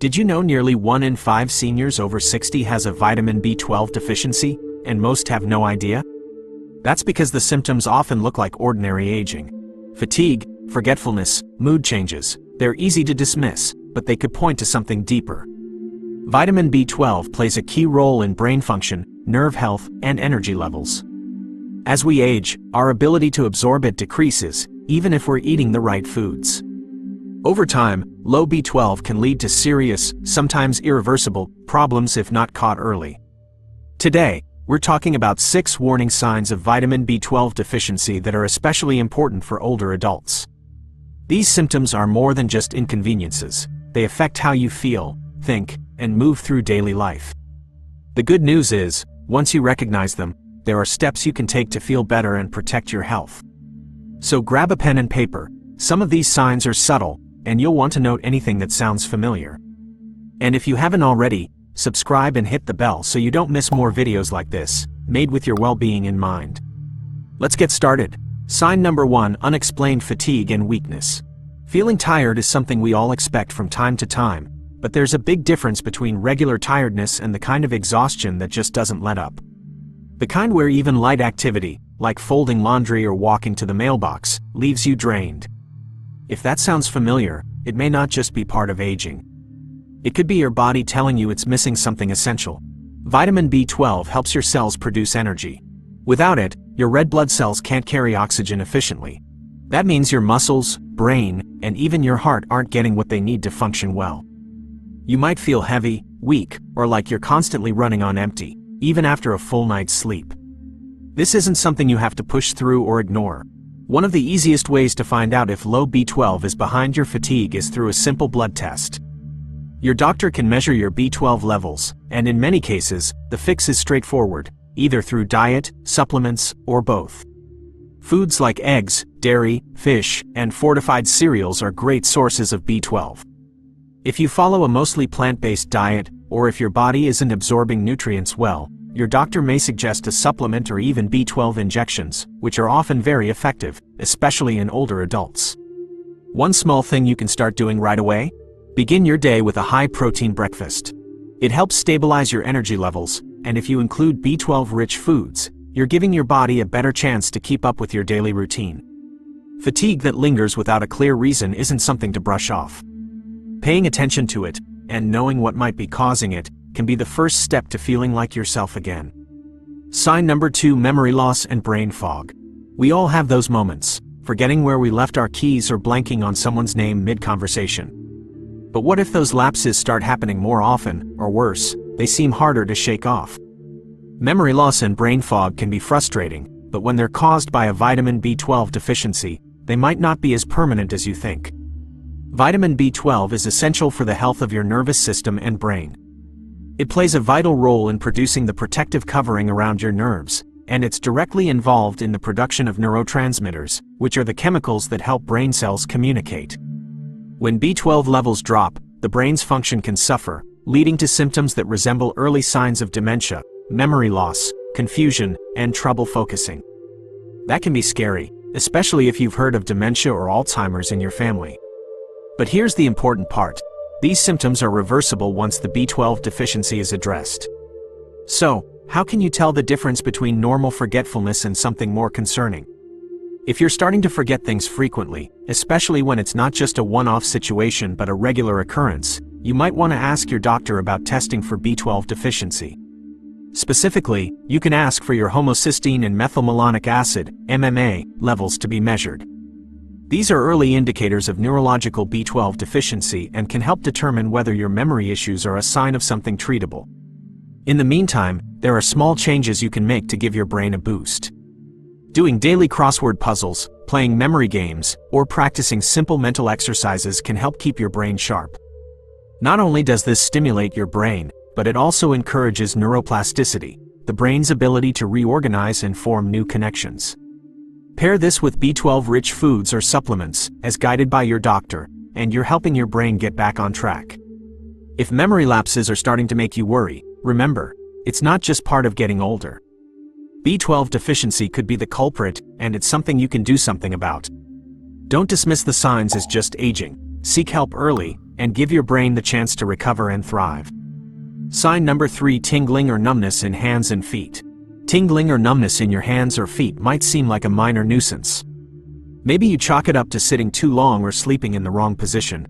Did you know nearly 1 in 5 seniors over 60 has a vitamin B12 deficiency, and most have no idea? That's because the symptoms often look like ordinary aging. Fatigue, forgetfulness, mood changes. They're easy to dismiss, but they could point to something deeper. Vitamin B12 plays a key role in brain function, nerve health, and energy levels. As we age, our ability to absorb it decreases, even if we're eating the right foods. Over time, low B12 can lead to serious, sometimes irreversible, problems if not caught early. Today, we're talking about 6 warning signs of vitamin B12 deficiency that are especially important for older adults. These symptoms are more than just inconveniences. They affect how you feel, think, and move through daily life. The good news is, once you recognize them, there are steps you can take to feel better and protect your health. So grab a pen and paper. Some of these signs are subtle, and you'll want to note anything that sounds familiar. And if you haven't already, subscribe and hit the bell so you don't miss more videos like this, made with your well-being in mind. Let's get started. Sign number 1: unexplained fatigue and weakness. Feeling tired is something we all expect from time to time, but there's a big difference between regular tiredness and the kind of exhaustion that just doesn't let up. The kind where even light activity, like folding laundry or walking to the mailbox, leaves you drained. If that sounds familiar, it may not just be part of aging. It could be your body telling you it's missing something essential. Vitamin B12 helps your cells produce energy. Without it, your red blood cells can't carry oxygen efficiently. That means your muscles, brain, and even your heart aren't getting what they need to function well. You might feel heavy, weak, or like you're constantly running on empty, even after a full night's sleep. This isn't something you have to push through or ignore. One of the easiest ways to find out if low B12 is behind your fatigue is through a simple blood test. Your doctor can measure your B12 levels, and in many cases, the fix is straightforward, either through diet, supplements, or both. Foods like eggs, dairy, fish, and fortified cereals are great sources of B12. If you follow a mostly plant-based diet, or if your body isn't absorbing nutrients well, your doctor may suggest a supplement or even B12 injections, which are often very effective, especially in older adults. One small thing you can start doing right away? Begin your day with a high-protein breakfast. It helps stabilize your energy levels, and if you include B12-rich foods, you're giving your body a better chance to keep up with your daily routine. Fatigue that lingers without a clear reason isn't something to brush off. Paying attention to it, and knowing what might be causing it, can be the first step to feeling like yourself again. Sign number 2: memory loss and brain fog. We all have those moments, forgetting where we left our keys or blanking on someone's name mid-conversation. But what if those lapses start happening more often, or worse, they seem harder to shake off? Memory loss and brain fog can be frustrating, but when they're caused by a vitamin B12 deficiency, they might not be as permanent as you think. Vitamin B12 is essential for the health of your nervous system and brain. It plays a vital role in producing the protective covering around your nerves, and it's directly involved in the production of neurotransmitters, which are the chemicals that help brain cells communicate. When B12 levels drop, the brain's function can suffer, leading to symptoms that resemble early signs of dementia, memory loss, confusion, and trouble focusing. That can be scary, especially if you've heard of dementia or Alzheimer's in your family. But here's the important part. These symptoms are reversible once the B12 deficiency is addressed. So, how can you tell the difference between normal forgetfulness and something more concerning? If you're starting to forget things frequently, especially when it's not just a one-off situation but a regular occurrence, you might want to ask your doctor about testing for B12 deficiency. Specifically, you can ask for your homocysteine and methylmalonic acid, MMA, levels to be measured. These are early indicators of neurological B12 deficiency and can help determine whether your memory issues are a sign of something treatable. In the meantime, there are small changes you can make to give your brain a boost. Doing daily crossword puzzles, playing memory games, or practicing simple mental exercises can help keep your brain sharp. Not only does this stimulate your brain, but it also encourages neuroplasticity, the brain's ability to reorganize and form new connections. Pair this with B12-rich foods or supplements, as guided by your doctor, and you're helping your brain get back on track. If memory lapses are starting to make you worry, remember, it's not just part of getting older. B12 deficiency could be the culprit, and it's something you can do something about. Don't dismiss the signs as just aging. seek help early, and give your brain the chance to recover and thrive. Sign number 3: tingling or numbness in hands and feet. Tingling or numbness in your hands or feet might seem like a minor nuisance. Maybe you chalk it up to sitting too long or sleeping in the wrong position.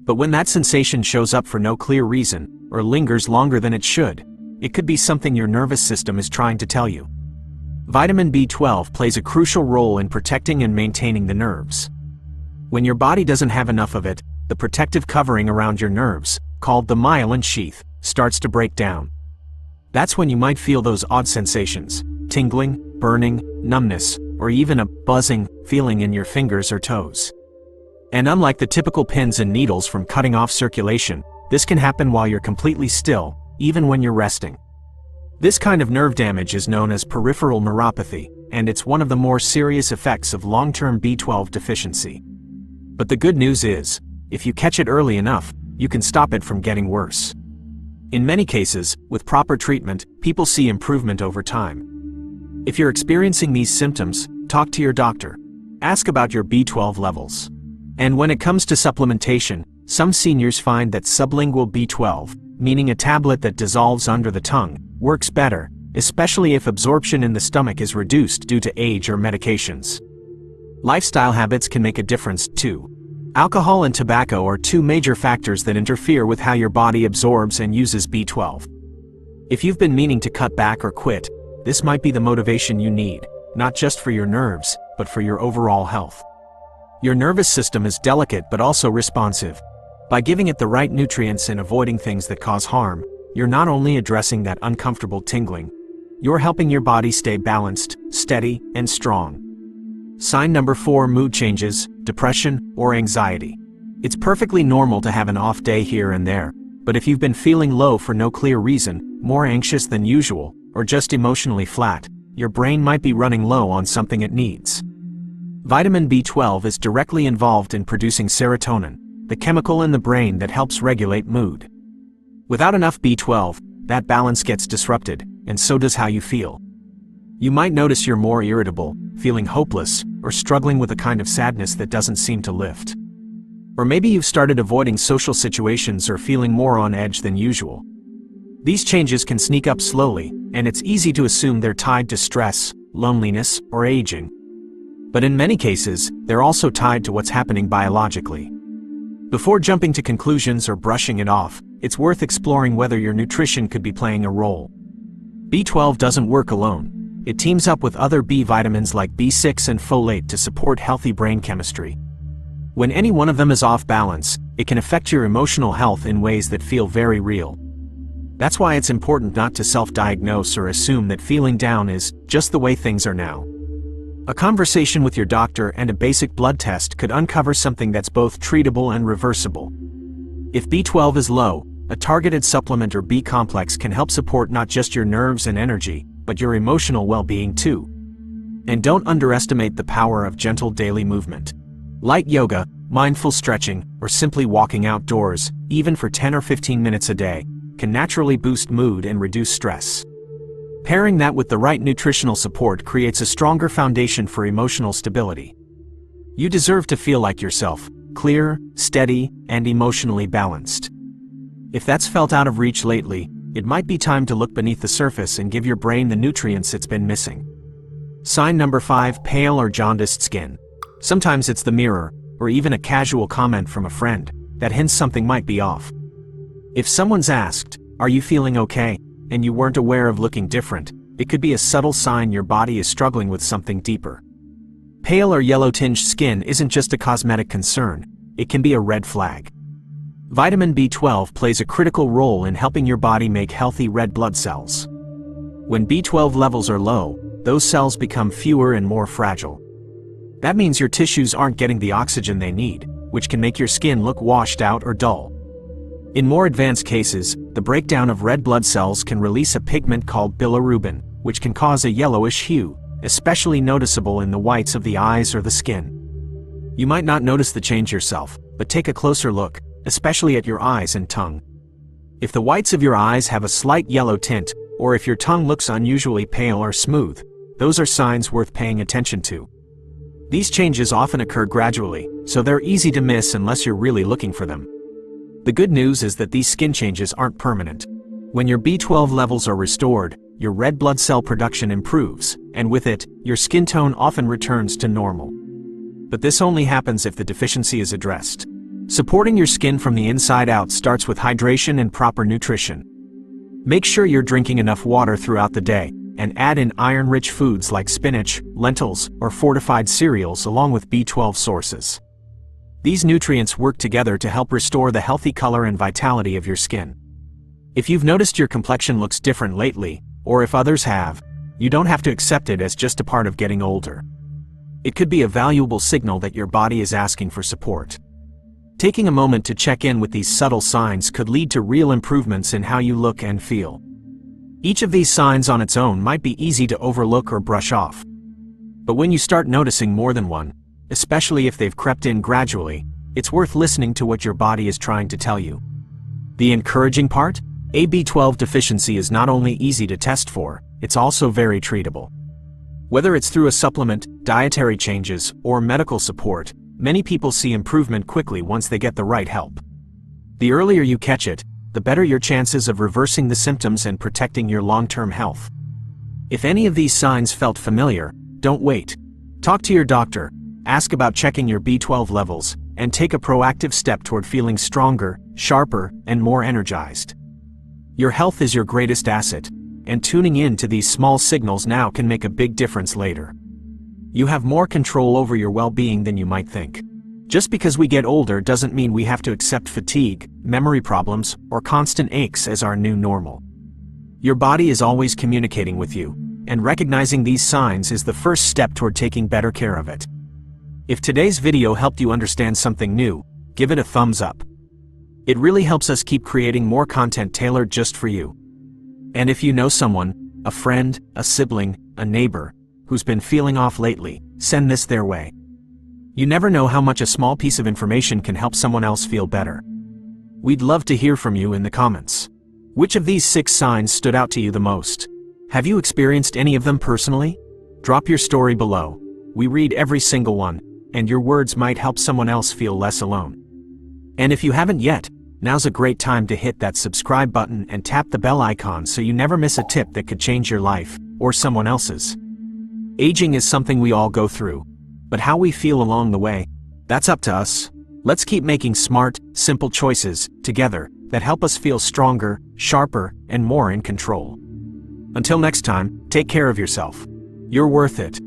But when that sensation shows up for no clear reason, or lingers longer than it should, it could be something your nervous system is trying to tell you. Vitamin B12 plays a crucial role in protecting and maintaining the nerves. When your body doesn't have enough of it, the protective covering around your nerves, called the myelin sheath, starts to break down. That's when you might feel those odd sensations: tingling, burning, numbness, or even a buzzing feeling in your fingers or toes. And unlike the typical pins and needles from cutting off circulation, this can happen while you're completely still, even when you're resting. This kind of nerve damage is known as peripheral neuropathy, and it's one of the more serious effects of long-term B12 deficiency. But the good news is, if you catch it early enough, you can stop it from getting worse. In many cases, with proper treatment, people see improvement over time. If you're experiencing these symptoms, talk to your doctor. Ask about your B12 levels. And when it comes to supplementation, some seniors find that sublingual B12, meaning a tablet that dissolves under the tongue, works better, especially if absorption in the stomach is reduced due to age or medications. Lifestyle habits can make a difference too. Alcohol and tobacco are two major factors that interfere with how your body absorbs and uses B12. If you've been meaning to cut back or quit, this might be the motivation you need, not just for your nerves, but for your overall health. Your nervous system is delicate but also responsive. By giving it the right nutrients and avoiding things that cause harm, you're not only addressing that uncomfortable tingling, you're helping your body stay balanced, steady, and strong. Sign number 4: mood changes, depression, or anxiety. It's perfectly normal to have an off day here and there, but if you've been feeling low for no clear reason, more anxious than usual, or just emotionally flat, your brain might be running low on something it needs. Vitamin B12 is directly involved in producing serotonin, the chemical in the brain that helps regulate mood. Without enough B12, that balance gets disrupted, and so does how you feel. You might notice you're more irritable, feeling hopeless, or struggling with a kind of sadness that doesn't seem to lift. Or maybe you've started avoiding social situations or feeling more on edge than usual. These changes can sneak up slowly, and it's easy to assume they're tied to stress, loneliness, or aging. But in many cases, they're also tied to what's happening biologically. Before jumping to conclusions or brushing it off, it's worth exploring whether your nutrition could be playing a role. B12 doesn't work alone. It teams up with other B vitamins like B6 and folate to support healthy brain chemistry. When any one of them is off balance, it can affect your emotional health in ways that feel very real. That's why it's important not to self-diagnose or assume that feeling down is just the way things are now. A conversation with your doctor and a basic blood test could uncover something that's both treatable and reversible. If B12 is low, a targeted supplement or B complex can help support not just your nerves and energy, but your emotional well-being too. And don't underestimate the power of gentle daily movement. Light yoga, mindful stretching, or simply walking outdoors, even for 10 or 15 minutes a day, can naturally boost mood and reduce stress. Pairing that with the right nutritional support creates a stronger foundation for emotional stability. You deserve to feel like yourself, clear, steady, and emotionally balanced. If that's felt out of reach lately, it might be time to look beneath the surface and give your brain the nutrients it's been missing. Sign number 5: pale or jaundiced skin. Sometimes it's the mirror, or even a casual comment from a friend, that hints something might be off. If someone's asked, "Are you feeling okay?" and you weren't aware of looking different, it could be a subtle sign your body is struggling with something deeper. Pale or yellow-tinged skin isn't just a cosmetic concern, it can be a red flag. Vitamin B12 plays a critical role in helping your body make healthy red blood cells. When B12 levels are low, those cells become fewer and more fragile. That means your tissues aren't getting the oxygen they need, which can make your skin look washed out or dull. In more advanced cases, the breakdown of red blood cells can release a pigment called bilirubin, which can cause a yellowish hue, especially noticeable in the whites of the eyes or the skin. You might not notice the change yourself, but take a closer look, especially at your eyes and tongue. If the whites of your eyes have a slight yellow tint, or if your tongue looks unusually pale or smooth, those are signs worth paying attention to. These changes often occur gradually, so they're easy to miss unless you're really looking for them. The good news is that these skin changes aren't permanent. When your B12 levels are restored, your red blood cell production improves, and with it, your skin tone often returns to normal. But this only happens if the deficiency is addressed. Supporting your skin from the inside out starts with hydration and proper nutrition. Make sure you're drinking enough water throughout the day, and add in iron-rich foods like spinach, lentils, or fortified cereals along with B12 sources. These nutrients work together to help restore the healthy color and vitality of your skin. If you've noticed your complexion looks different lately, or if others have, you don't have to accept it as just a part of getting older. It could be a valuable signal that your body is asking for support. Taking a moment to check in with these subtle signs could lead to real improvements in how you look and feel. Each of these signs on its own might be easy to overlook or brush off. But when you start noticing more than one, especially if they've crept in gradually, it's worth listening to what your body is trying to tell you. The encouraging part? A B12 deficiency is not only easy to test for, it's also very treatable. Whether it's through a supplement, dietary changes, or medical support, many people see improvement quickly once they get the right help. The earlier you catch it, the better your chances of reversing the symptoms and protecting your long-term health. If any of these signs felt familiar, don't wait. Talk to your doctor, ask about checking your B12 levels, and take a proactive step toward feeling stronger, sharper, and more energized. Your health is your greatest asset, and tuning in to these small signals now can make a big difference later. You have more control over your well-being than you might think. Just because we get older doesn't mean we have to accept fatigue, memory problems, or constant aches as our new normal. Your body is always communicating with you, and recognizing these signs is the first step toward taking better care of it. If today's video helped you understand something new, give it a thumbs up. It really helps us keep creating more content tailored just for you. And if you know someone, a friend, a sibling, a neighbor, who's been feeling off lately, send this their way. You never know how much a small piece of information can help someone else feel better. We'd love to hear from you in the comments. Which of these 6 signs stood out to you the most? Have you experienced any of them personally? Drop your story below. We read every single one, and your words might help someone else feel less alone. And if you haven't yet, now's a great time to hit that subscribe button and tap the bell icon so you never miss a tip that could change your life, or someone else's. Aging is something we all go through, but how we feel along the way, that's up to us. Let's keep making smart, simple choices, together, that help us feel stronger, sharper, and more in control. Until next time, take care of yourself. You're worth it.